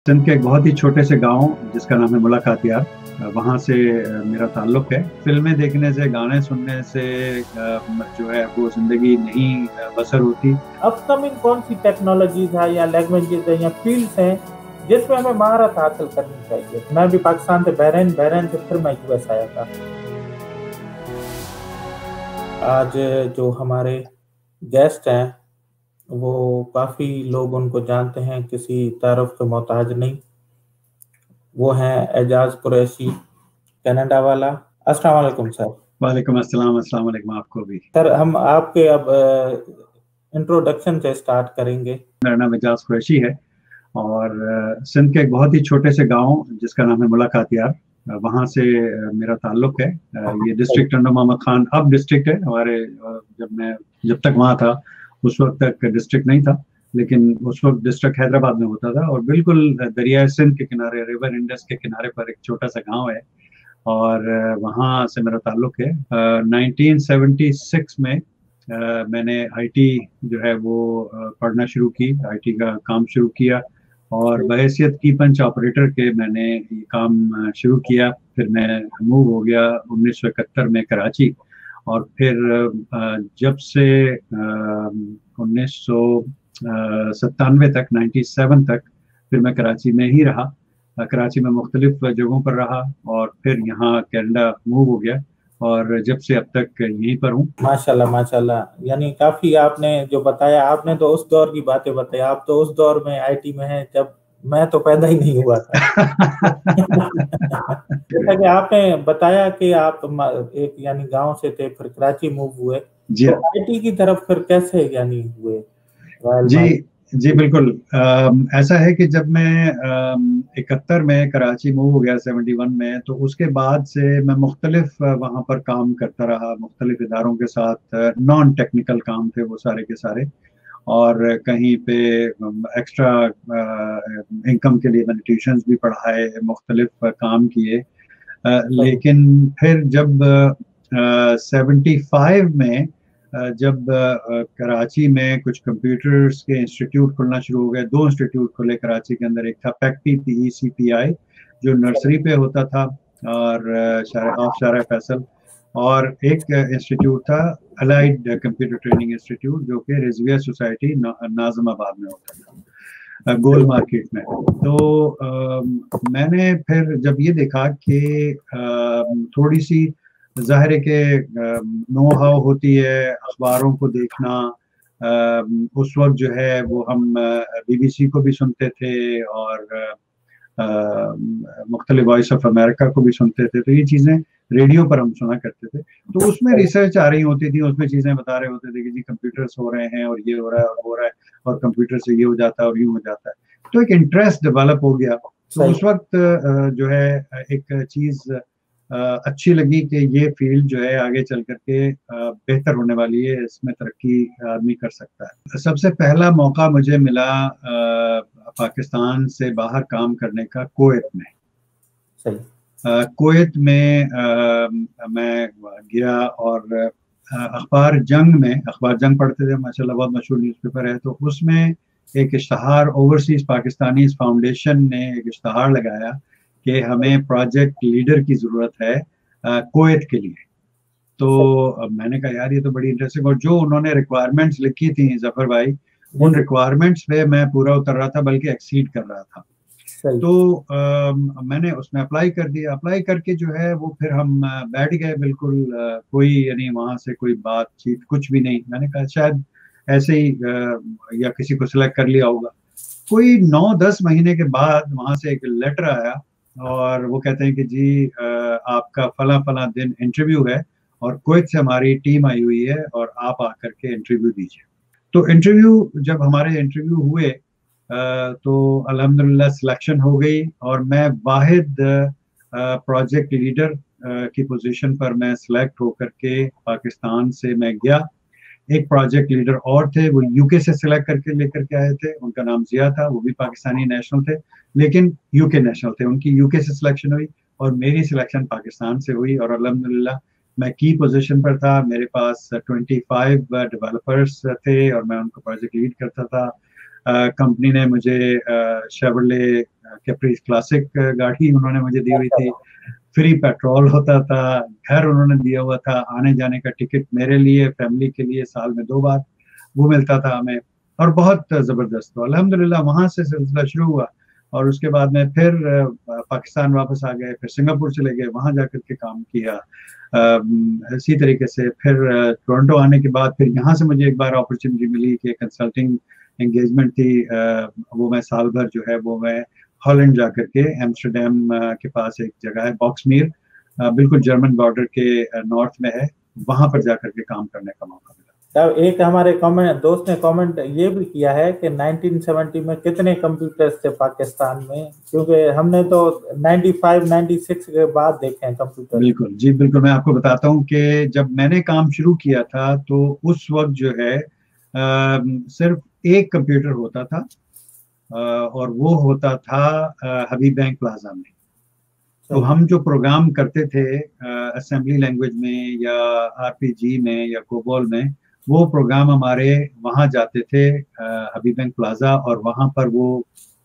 سندھ کے ایک بہت ہی چھوٹے سے گاؤں جس کا نام ہے ملاقات یار، وہاں سے میرا تعلق ہے۔ فلمیں دیکھنے سے، گانے سننے سے جو ہے وہ زندگی نہیں بسر ہوتی۔ اپ کمنگ کون سی ٹیکنالوجیز ہے یا لینگویجز ہیں یا فیلڈس ہیں جس میں ہمیں مہارت حاصل کرنی چاہیے؟ میں بھی پاکستان سے بحرین سے پھر میں یو ایس آیا تھا۔ آج جو ہمارے گیسٹ ہیں وہ کافی لوگ ان کو جانتے ہیں، کسی تعارف کے محتاج نہیں۔ وہ ہیں اعجاز قریشی، کینیڈا والا۔ السلام علیکم سر۔ وعلیکم السلام۔ السلام علیکم آپ کو بھی۔ سر ہم آپ کے اب انٹروڈکشن سے سٹارٹ کریں گے۔ میرا نام اعجاز قریشی ہے اور سندھ کے ایک بہت ہی چھوٹے سے گاؤں جس کا نام ہے ملاقات یار، وہاں سے میرا تعلق ہے۔ یہ ڈسٹرکٹ انڈر محمد خان اب ڈسٹرکٹ ہے ہمارے۔ جب تک وہاں تھا اس وقت تک ڈسٹرکٹ نہیں تھا، لیکن اس وقت ڈسٹرکٹ حیدرآباد میں ہوتا تھا، اور بالکل دریائے سندھ کے کنارے، ریور انڈس کے کنارے پر ایک چھوٹا سا گاؤں ہے، اور وہاں سے میرا تعلق ہے۔ 1976 میں میں نے آئی ٹی جو ہے وہ پڑھنا شروع کی، آئی ٹی کا کام شروع کیا، اور بحیثیت کی پنچ آپریٹر کے میں نے یہ کام شروع کیا۔ پھر میں موو ہو گیا 1971 میں کراچی، اور پھر جب سے 1997 تک 97 تک پھر میں کراچی میں ہی رہا۔ کراچی میں مختلف جگہوں پر رہا، اور پھر یہاں کینیڈا موو ہو گیا، اور جب سے اب تک یہیں پر ہوں۔ ماشاءاللہ ماشاءاللہ، یعنی کافی آپ نے جو بتایا، آپ نے تو اس دور کی باتیں بتائی۔ آپ تو اس دور میں آئی ٹی میں ہیں جب میں تو پیدا ہی نہیں ہوا تھا۔ جیسا کہ آپ نے بتایا کہ آپ ایک یعنی گاؤں سے تھے، پھر کراچی موو ہوئے، تو آئی ٹی کی طرف پھر کیسے یعنی ہوئے؟ جی بالکل، ایسا ہے کہ جب میں 71 میں کراچی موو ہو گیا 71 میں، تو اس کے بعد سے میں مختلف وہاں پر کام کرتا رہا، مختلف اداروں کے ساتھ۔ نان ٹیکنیکل کام تھے وہ سارے کے سارے، اور کہیں پہ ایکسٹرا انکم کے لیے میں نے ٹیوشنز بھی پڑھائے، مختلف کام کیے۔ لیکن پھر جب 75 میں جب کراچی میں کچھ کمپیوٹرز کے انسٹیٹیوٹ کھلنا شروع ہو گئے، 2 انسٹیٹیوٹ کھلے کراچی کے اندر۔ ایک تھا پیکپی PECPI جو نرسری پہ ہوتا تھا، اور آف شارع فیصل، اور ایک انسٹیٹیوٹ تھا الائیڈ کمپیوٹر ٹریننگ انسٹیٹیوٹ جو کہ رضویہ سوسائٹی ناظم آباد میں ہوتا تھا، گول مارکیٹ میں۔ تو میں نے پھر جب یہ دیکھا کہ تھوڑی سی ظاہر ہے کہ نو ہاؤ ہوتی ہے اخباروں کو دیکھنا، اس وقت جو ہے وہ ہم BBC کو بھی سنتے تھے، اور مختلف وائس آف امریکہ کو بھی سنتے تھے، تو یہ چیزیں ریڈیو پر ہم سنا کرتے تھے۔ تو اس میں ریسرچ آ رہی ہوتی تھی، اس میں چیزیں بتا رہے ہوتے تھے کہ جی کمپیوٹرز ہو رہے ہیں، اور یہ ہو رہا ہے اور ہو رہا ہے، اور کمپیوٹر سے یہ ہو جاتا ہے اور یوں ہو جاتا ہے۔ تو ایک انٹرسٹ ڈیولپ ہو گیا۔ تو اس وقت جو ہے ایک چیز اچھی لگی کہ یہ فیلڈ جو ہے آگے چل کر کے بہتر ہونے والی ہے، اس میں ترقی آدمی کر سکتا ہے۔ سب سے پہلا موقع مجھے ملا پاکستان سے باہر کام کرنے کا کویت میں۔ کویت میں میں گیا، اور اخبار جنگ پڑھتے تھے، ماشاءاللہ بہت مشہور نیوز پیپر ہے، تو اس میں ایک اشتہار اوورسیز پاکستانیز فاؤنڈیشن نے ایک اشتہار لگایا کہ ہمیں پروجیکٹ لیڈر کی ضرورت ہے کویت کے لیے۔ تو میں نے کہا یار یہ تو بڑی انٹرسٹنگ، اور جو انہوں نے ریکوائرمنٹس لکھی تھیں ظفر بھائی، ان ریکوائرمنٹس پہ میں پورا اتر رہا تھا، بلکہ ایکسیڈ کر رہا تھا۔ تو میں نے اس میں اپلائی کر دیا۔ اپلائی کر کے جو ہے وہ پھر ہم بیٹھ گئے، بالکل کوئی یعنی وہاں سے کوئی بات چیت کچھ بھی نہیں۔ میں نے کہا شاید ایسے ہی یا کسی کو سلیکٹ کر لیا ہوگا۔ کوئی 9-10 مہینے کے بعد وہاں سے ایک لیٹر آیا، اور وہ کہتے ہیں کہ جی آپ کا فلاں دن انٹرویو ہے، اور کویت سے ہماری ٹیم آئی ہوئی ہے، اور آپ آ کر کے انٹرویو دیجیے۔ تو جب ہمارے انٹرویو ہوئے تو الحمدللہ سلیکشن ہو گئی، اور میں واحد پروجیکٹ لیڈر کی پوزیشن پر میں سلیکٹ ہو کر کے پاکستان سے میں گیا۔ ایک پروجیکٹ لیڈر اور تھے، وہ UK سے سلیکٹ کر کے لے کر کے آئے تھے، ان کا نام ضیا تھا، وہ بھی پاکستانی نیشنل تھے لیکن UK نیشنل تھے۔ ان کی UK سے سلیکشن ہوئی، اور میری سلیکشن پاکستان سے ہوئی، اور الحمدللہ میں کی پوزیشن پر تھا۔ میرے پاس 25 ڈیولپرس تھے، اور میں ان کو پروجیکٹ لیڈ کرتا تھا۔ कंपनी ने मुझे शेवरले कैप्रिस क्लासिक गाड़ी उन्होंने मुझे दी हुई थी, फ्री पेट्रोल होता था, घर उन्होंने दिया हुआ था, आने जाने का टिकट मेरे लिए, फैमिली के लिए साल में 2 बार वो मिलता था हमें, और बहुत ज़बरदस्त। तो अल्हम्दुलिल्लाह वहाँ से सिलसिला शुरू हुआ, और उसके बाद में फिर पाकिस्तान वापस आ गए, फिर सिंगापुर चले गए, वहाँ जाकर के काम किया। इसी तरीके से फिर टोरंटो आने के बाद फिर यहाँ से मुझे एक बार अपॉर्चुनिटी मिली कि कंसल्टिंग एंगेजमेंट थी, वो मैं साल भर जो है वो मैं हॉलैंड जाकर के, एम्स्टरडम के पास एक जगह है बॉक्समीर, बिल्कुल जर्मन बॉर्डर के नॉर्थ में है, वहां पर जाकर के काम करने का मौका मिला। तब एक हमारे दोस्त ने कमेंट ये भी किया है कि 1970 में कितने कंप्यूटर्स थे पाकिस्तान में, क्योंकि हमने तो 95-96 के बाद देखे हैं कंप्यूटर। बिल्कुल जी, बिल्कुल। मैं आपको बताता हूँ कि जब मैंने काम शुरू किया था तो उस वक्त जो है सिर्फ एक कंप्यूटर होता था, और वो होता था हबीब बैंक प्लाजा में। तो हम जो प्रोग्राम करते थे असेंबली लैंग्वेज में या आरपीजी में या कोबोल में, वो प्रोग्राम हमारे वहाँ जाते थे हबीब बैंक प्लाजा, और वहाँ पर वो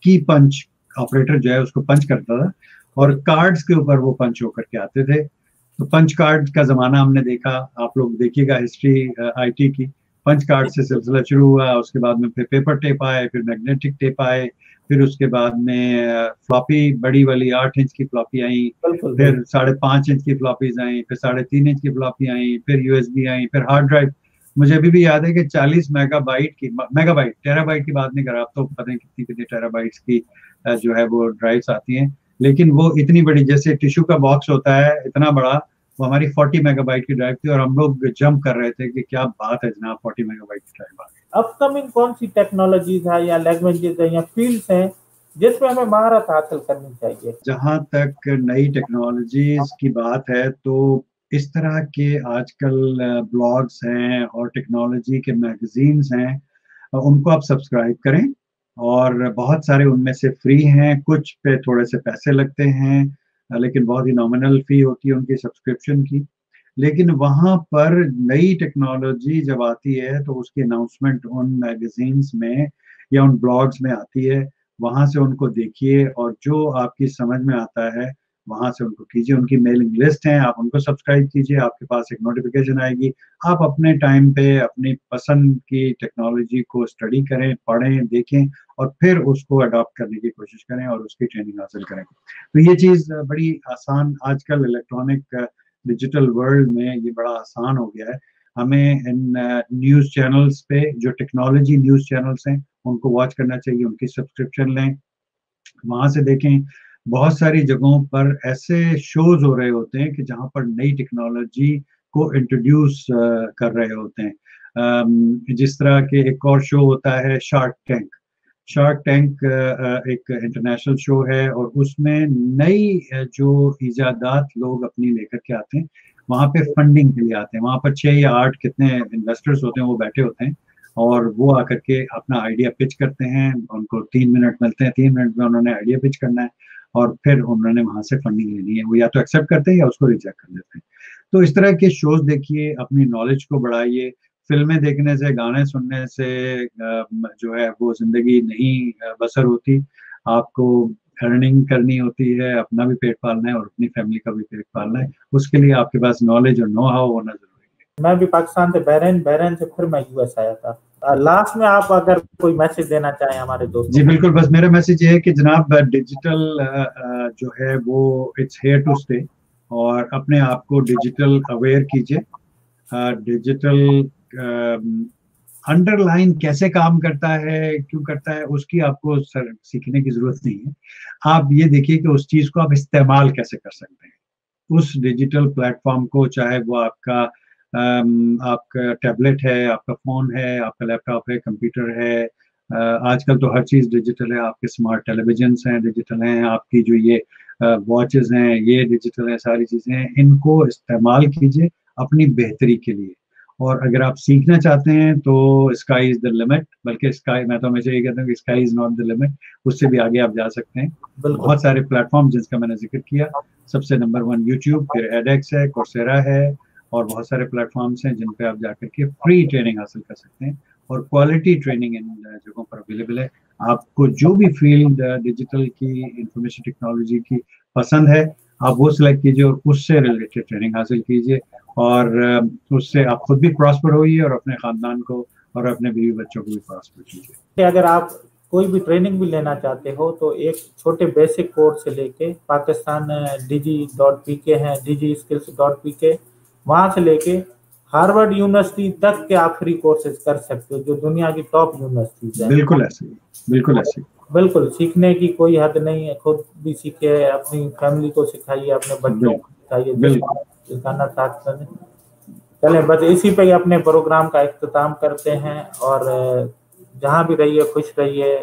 की पंच ऑपरेटर जो है उसको पंच करता था, और कार्ड्स के ऊपर वो पंच होकर के आते थे। तो पंच कार्ड का जमाना हमने देखा, आप लोग देखिएगा हिस्ट्री आईटी की, पंच कार्ड से सिलसिला शुरू हुआ, उसके बाद में फिर पेपर टेप आए, फिर मैग्नेटिक टेप आए, फिर उसके बाद में फ्लॉपी बड़ी वाली 8 इंच की फ्लॉपी आई, फिर 5.5 इंच की फ्लॉपीज आई, फिर 3.5 इंच की फ्लॉपी आई, फिर यूएसबी आई, फिर हार्ड ड्राइव। मुझे अभी भी याद है कि 40 मेगाबाइट टेराबाइट की बात नहीं कर रहा, आप तो पता नहीं कितनी कितनी टेराबाइट्स की जो है वो ड्राइव्स आती हैं, लेकिन वो इतनी बड़ी, जैसे टिश्यू का बॉक्स होता है इतना बड़ा, वो हमारी 40 मेगाबाइट की ड्राइव थी, और हम लोग जंप कर रहे थे कि क्या बात है जनाब, 40 मेगाबाइट की ड्राइव आ गई। अपकमिंग कौन सी टेक्नोलॉजीज है या लैंग्वेजेस है या फील्ड्स हैं जिसमें हमें महारत हासिल करनी चाहिए? जहाँ तक नई टेक्नोलॉजीज की बात है तो इस तरह के आजकल ब्लॉग्स हैं और टेक्नोलॉजी के मैगजीन्स हैं, उनको आप सब्सक्राइब करें, और बहुत सारे उनमें से फ्री हैं, कुछ पे थोड़े से पैसे लगते हैं, लेकिन बहुत ही नॉमिनल फी होती है उनकी सब्सक्रिप्शन की। लेकिन वहाँ पर नई टेक्नोलॉजी जब आती है तो उसकी अनाउंसमेंट उन मैगजीन्स में या उन ब्लॉग्स में आती है, वहाँ से उनको देखिए, और जो आपकी समझ में आता है वहाँ से उनको कीजिए। उनकी मेलिंग लिस्ट है, आप उनको सब्सक्राइब कीजिए, आपके पास एक नोटिफिकेशन आएगी, आप अपने टाइम पे अपनी पसंद की टेक्नोलॉजी को स्टडी करें, पढ़ें, देखें, और फिर उसको अडॉप्ट करने की कोशिश करें और उसकी ट्रेनिंग हासिल करें। तो ये चीज़ बड़ी आसान, आजकल इलेक्ट्रॉनिक डिजिटल वर्ल्ड में ये बड़ा आसान हो गया है। हमें इन न्यूज़ चैनल्स पे, जो टेक्नोलॉजी न्यूज़ चैनल्स हैं, उनको वॉच करना चाहिए, उनकी सब्सक्रिप्शन लें, वहाँ से देखें। बहुत सारी जगहों पर ऐसे शोज हो रहे होते हैं कि जहाँ पर नई टेक्नोलॉजी को इंट्रोड्यूस कर रहे होते हैं। जिस तरह के एक और शो होता है शार्क टैंक। शार्क टैंक एक इंटरनेशनल शो है, और उसमें नई जो इजादात लोग अपनी लेकर के आते हैं, वहाँ पे फंडिंग के लिए आते हैं। वहाँ पर 6 या 8 कितने इन्वेस्टर्स होते हैं, वो बैठे होते हैं, और वो आकर के अपना आइडिया पिच करते हैं। उनको 3 मिनट मिलते हैं, 3 मिनट में उन्होंने आइडिया पिच करना है, और फिर उन्होंने वहाँ से फंडिंग लेनी है। वो या तो एक्सेप्ट करते हैं या उसको रिजेक्ट कर देते हैं। तो इस तरह के शोज देखिए, अपनी नॉलेज को बढ़ाइए। फिल्में देखने से, गाने सुनने से जो है वो जिंदगी नहीं बसर होती। आपको अर्निंग करनी होती है, अपना भी पेट पालना है और अपनी फैमिली का भी पेट पालना है। उसके लिए आपके पास नॉलेज और नो हाउ होना जरूरी है। मैं भी पाकिस्तान से बहरीन से फिर मैं यूएस आया था। लास्ट में आप अगर कोई मैसेज देना चाहें हमारे दोस्तों? जी बिल्कुल, बस मेरा मैसेज ये है कि जनाब डिजिटल जो है वो इट्स हेयर टू स्टे, और अपने आप को डिजिटल अवेयर कीजिए। डिजिटल अंडरलाइन कैसे काम करता है, क्यों करता है, उसकी आपको सीखने की जरूरत नहीं है। आप ये देखिए कि उस चीज को आप इस्तेमाल कैसे कर सकते हैं, उस डिजिटल प्लेटफॉर्म को, चाहे वो आपका टैबलेट है, आपका फोन है, आपका लैपटॉप है, कंप्यूटर है। आजकल तो हर चीज डिजिटल है, आपके स्मार्ट टेलीविजन हैं डिजिटल हैं, आपकी जो ये वॉचेस हैं ये डिजिटल हैं, सारी चीजें हैं। इनको इस्तेमाल कीजिए अपनी बेहतरी के लिए, और अगर आप सीखना चाहते हैं तो स्काई इज द लिमिट, बल्कि स्काई, मैं तो हमेशा ये कहता हूँ कि sky is not the limit, उससे भी आगे आप जा सकते हैं। बहुत सारे प्लेटफॉर्म जिसका मैंने जिक्र किया, सबसे नंबर 1 यूट्यूब, फिर एडेक्स है, कोर्सेरा है, और बहुत सारे प्लेटफॉर्म्स हैं जिन पे आप जाकर के फ्री ट्रेनिंग हासिल कर सकते हैं, اور کوالٹی ٹریننگ ان جگہوں پر اویلیبل ہے. آپ کو جو بھی فیلڈ ڈیجیٹل کی انفارمیشن ٹیکنالوجی کی پسند ہے آپ وہ سلیکٹ کیجیے اور اس سے ریلیٹڈ ٹریننگ حاصل کیجیے, اور اس سے آپ خود بھی پراسپر ہوئیے اور اپنے خاندان کو اور اپنے بیوی بچوں کو بھی پراسپر کیجیے. اگر آپ کوئی بھی ٹریننگ بھی لینا چاہتے ہو تو ایک چھوٹے بیسک کورس سے لے کے پاکستان digi.pk ہے, digiskills.pk, وہاں سے لے کے ہارورڈ یونیورسٹی تک کے آپ فری کورسز کر سکتے ہو جو دنیا کی ٹاپ یونیورسٹیز ہیں. بالکل ایسے ہی, بالکل ایسے ہی. بالکل سیکھنے کی کوئی حد نہیں ہے, خود بھی سیکھے, اپنی فیملی کو سکھائیے, اپنے بچوں کو سکھائیے, سکھانا ساتھ کریں. چلیں بس اسی پہ ہی اپنے پروگرام کا اختتام کرتے ہیں, اور جہاں بھی رہیے خوش رہیے,